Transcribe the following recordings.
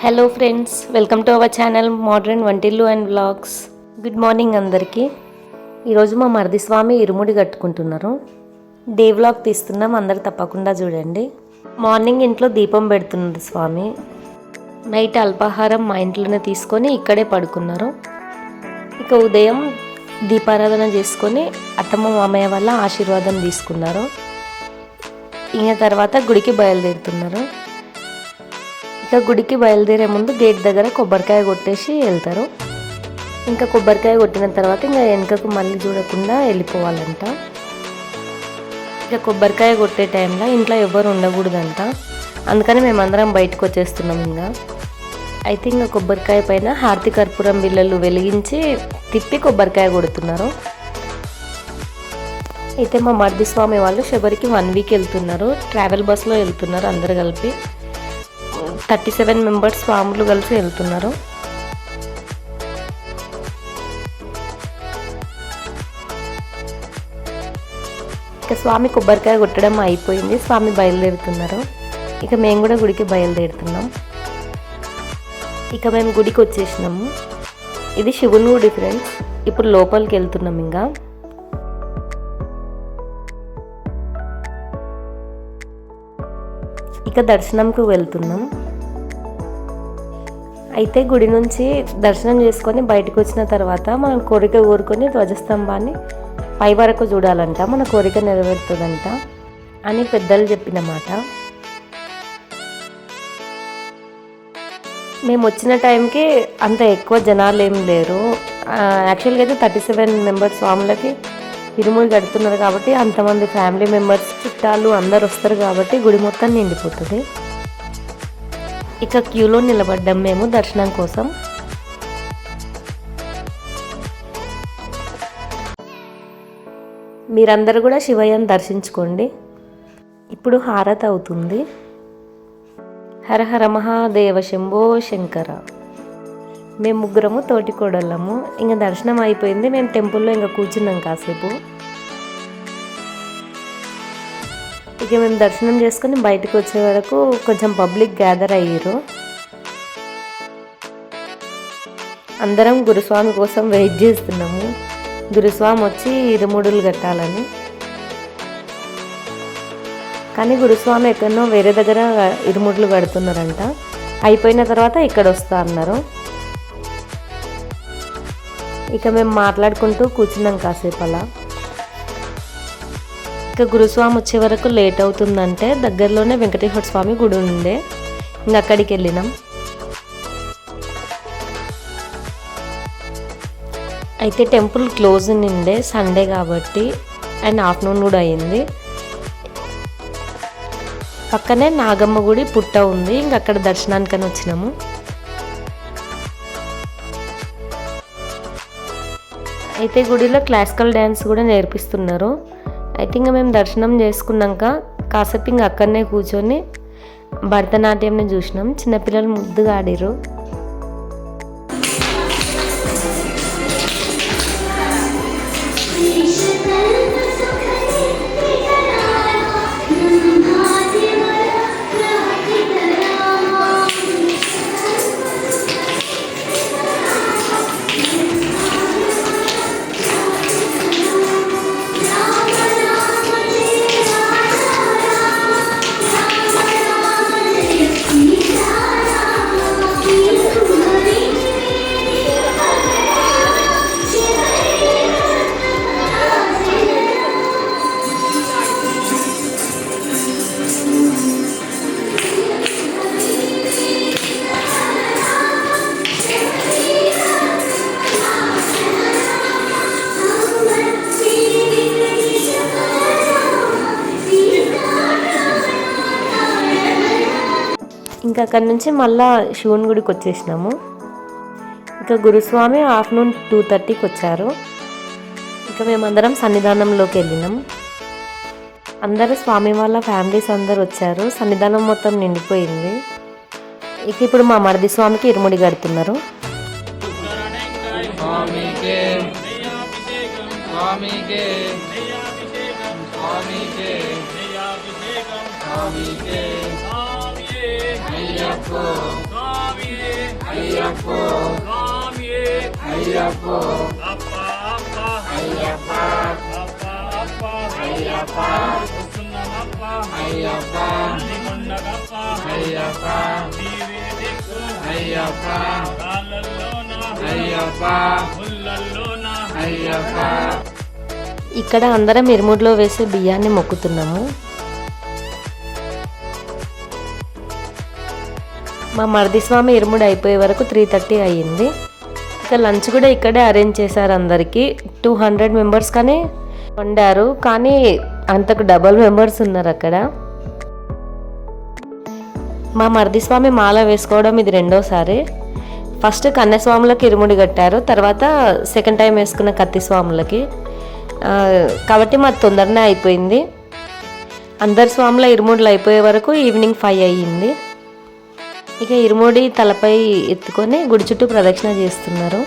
Hello friends, welcome to our channel modern వంటిల్లు and vlogs. Good morning అందరికీ. ఈరోజు మా మరిది స్వామి ఇరుముడి కట్టుకుంటున్నారు. డే వ్లాగ్ తీస్తున్నాం, అందరు తప్పకుండా చూడండి. మార్నింగ్ ఇంట్లో దీపం పెడుతున్నారు స్వామి. నైట్ అల్పాహారం మా ఇంట్లోనే తీసుకొని ఇక్కడే పడుకున్నారు. ఇక ఉదయం దీపారాధన చేసుకొని అత్తమ్మ మామయ్య వల్ల ఆశీర్వాదం తీసుకున్నారు. ఇంకా తర్వాత గుడికి బయలుదేరుతున్నారు. ఇంకా గుడికి బయలుదేరే ముందు గేట్ దగ్గర కొబ్బరికాయ కొట్టేసి వెళ్తారు. ఇంకా కొబ్బరికాయ కొట్టిన తర్వాత ఇంకా వెనకకు మళ్ళీ చూడకుండా వెళ్ళిపోవాలంట. ఇంకా కొబ్బరికాయ కొట్టే టైంలో ఇంట్లో ఎవరు ఉండకూడదంట. అందుకని మేమందరం బయటకు వచ్చేస్తున్నాం. ఇంకా అయితే ఇంకా కొబ్బరికాయ పైన హారతి కర్పూరం బిళ్ళలు వెలిగించి తిప్పి కొబ్బరికాయ కొడుతున్నారు. అయితే మా మరిది స్వామి వాళ్ళు శబరికి 1 వీక్ వెళ్తున్నారు. ట్రావెల్ బస్లో వెళ్తున్నారు. అందరు కలిపి 37 మెంబర్స్ స్వాములు కలిసి వెళ్తున్నారు. ఇక స్వామి కొబ్బరికాయ కొట్టడం అయిపోయింది. స్వామి బయలుదేరుతున్నారు. ఇక మేము కూడా గుడికి బయలుదేరుతున్నాం. ఇక మేము గుడికి వచ్చేసినాము. ఇది శివుని గుడి ఫ్రెండ్స్. ఇప్పుడు లోపలికి వెళ్తున్నాం. ఇక దర్శనంకు వెళ్తున్నాం. అయితే గుడి నుంచి దర్శనం చేసుకొని బయటకు వచ్చిన తర్వాత మనం కోరిక కోరుకొని ధ్వజస్తంభాన్ని పై వరకు చూడాలంట. మన కోరిక నెరవేరుతుందంట అని పెద్దలు చెప్పిన మాట. మేము వచ్చిన టైంకి అంత ఎక్కువ జనాలు ఏం లేరు. యాక్చువల్గా అయితే 37 మెంబర్స్ స్వాములకి ఇరుముడి కడుతున్నారు కాబట్టి అంతమంది ఫ్యామిలీ మెంబర్స్ చుట్టాలు అందరు వస్తారు కాబట్టి గుడి మొత్తం నిండిపోతుంది. ఇక క్యూలో నిలబడ్డాం మేము దర్శనం కోసం. మీరందరూ కూడా శివయ్యను దర్శించుకోండి. ఇప్పుడు హారతి అవుతుంది. హర హర మహాదేవ శంభో శంకర. మేము ముగ్గురము తోటి కోడళ్ళము. ఇంకా దర్శనం అయిపోయింది. మేము టెంపుల్లో ఇంకా కూర్చున్నాం కాసేపు. ఇక మేము దర్శనం చేసుకుని బయటకు వచ్చే వరకు కొంచెం పబ్లిక్ గ్యాదర్ అయ్యారు. అందరం గురుస్వామి కోసం వెయిట్ చేస్తున్నాము. గురుస్వామి వచ్చి ఇరుముడులు కట్టాలని. కానీ గురుస్వామి ఎక్కడనో వేరే దగ్గర ఇరుముడులు కడుతున్నారంట. అయిపోయిన తర్వాత ఇక్కడ వస్తా అన్నారు. ఇక మేము మాట్లాడుకుంటూ కూర్చున్నాం కాసేపు అలా. ఇక గురుస్వామి వచ్చే వరకు లేట్ అవుతుందంటే దగ్గరలోనే వెంకటేశ్వర స్వామి గుడి ఉండే, ఇంక అక్కడికి వెళ్ళినాం. అయితే టెంపుల్ క్లోజ్ నిండే, సండే కాబట్టి అండ్ ఆఫ్టర్నూన్ కూడా అయింది. పక్కనే నాగమ్మ గుడి పుట్ట ఉంది. ఇంక అక్కడ దర్శనానికని వచ్చినాము. అయితే గుడిలో క్లాసికల్ డ్యాన్స్ కూడా నేర్పిస్తున్నారు. అయితే ఇంకా మేము దర్శనం చేసుకున్నాక కాసేపు ఇంకా అక్కడనే కూర్చొని భరతనాట్యంని చూసినాం. చిన్నపిల్లలు ముద్దుగా ఆడిరు. ఇంకా అక్కడి నుంచి మళ్ళా శివుని గుడికి వచ్చేసినాము. ఇంకా గురుస్వామి ఆఫ్టర్నూన్ 2:30కి వచ్చారు. ఇక మేమందరం సన్నిధానంలోకి వెళ్ళినాం. అందరూ స్వామి వాళ్ళ ఫ్యామిలీస్ అందరు వచ్చారు. సన్నిధానం మొత్తం నిండిపోయింది. ఇక ఇప్పుడు మా మరిది స్వామికి ఇరుముడి కడుతున్నారు. స్వామి అయ్యప్ప అప్ప అయ్యప్ప అప్ప అయ్యప్ప వస్తున్నామప్ప అయ్యప్ప నిగుండగప్ప అయ్యప్ప నీవే దిక్కు అయ్యప్ప కాళ్ళల్లోన అయ్యప్ప ముళ్ళల్లోన అయ్యప్ప. ఇక్కడ అందరం ఇరుముడిలో వేసే బియ్యాన్ని మొక్కుతున్నాము. మా మరిది స్వామి ఇరుముడి అయిపోయే వరకు 3:30 అయ్యింది. ఇక లంచ్ కూడా ఇక్కడే అరేంజ్ చేశారు. అందరికీ 200 మెంబర్స్ కానీ వండారు, కానీ అంతకు డబల్ మెంబర్స్ ఉన్నారు అక్కడ. మా మరిది స్వామి మాల వేసుకోవడం ఇది రెండోసారి. ఫస్ట్ కన్యస్వాములకి ఇరుముడి కట్టారు, తర్వాత సెకండ్ టైం వేసుకున్న కత్తి స్వాములకి. కాబట్టి మాది తొందరనే అయిపోయింది. అందరి స్వాముల ఇరుముడులు అయిపోయే వరకు ఈవినింగ్ 5 అయ్యింది. ఇక ఇరుముడి తలపై ఎత్తుకొని గుడి చుట్టూ ప్రదక్షిణ చేస్తున్నారు.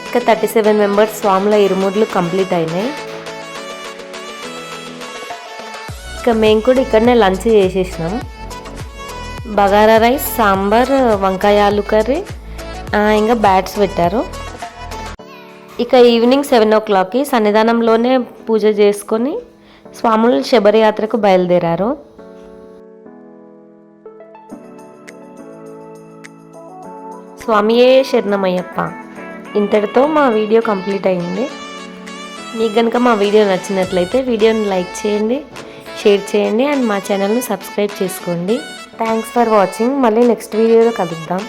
ఇక 37 మెంబర్స్ స్వాముల ఇరుముడులు కంప్లీట్ అయినాయి. ఇక మేము కూడా ఇక్కడనే లంచ్ చేసేసినాం. బగారా రైస్, సాంబార్, వంకాయ ఆలు కర్రీ, ఇంకా బ్యాట్స్ పెట్టారు. ఇక ఈవినింగ్ 7 o'clockకి సన్నిధానంలోనే పూజ చేసుకొని స్వాములు శబరియాత్రకు బయలుదేరారు. స్వామియే శరణమయ్యప్ప. ఇంతటితో మా వీడియో కంప్లీట్ అయింది. మీకు కనుక మా వీడియో నచ్చినట్లయితే వీడియోని లైక్ చేయండి, షేర్ చేయండి అండ్ మా ఛానల్ను సబ్స్క్రైబ్ చేసుకోండి. Thanks for watching. మళ్ళీ నెక్స్ట్ వీడియోలో కలుద్దాం.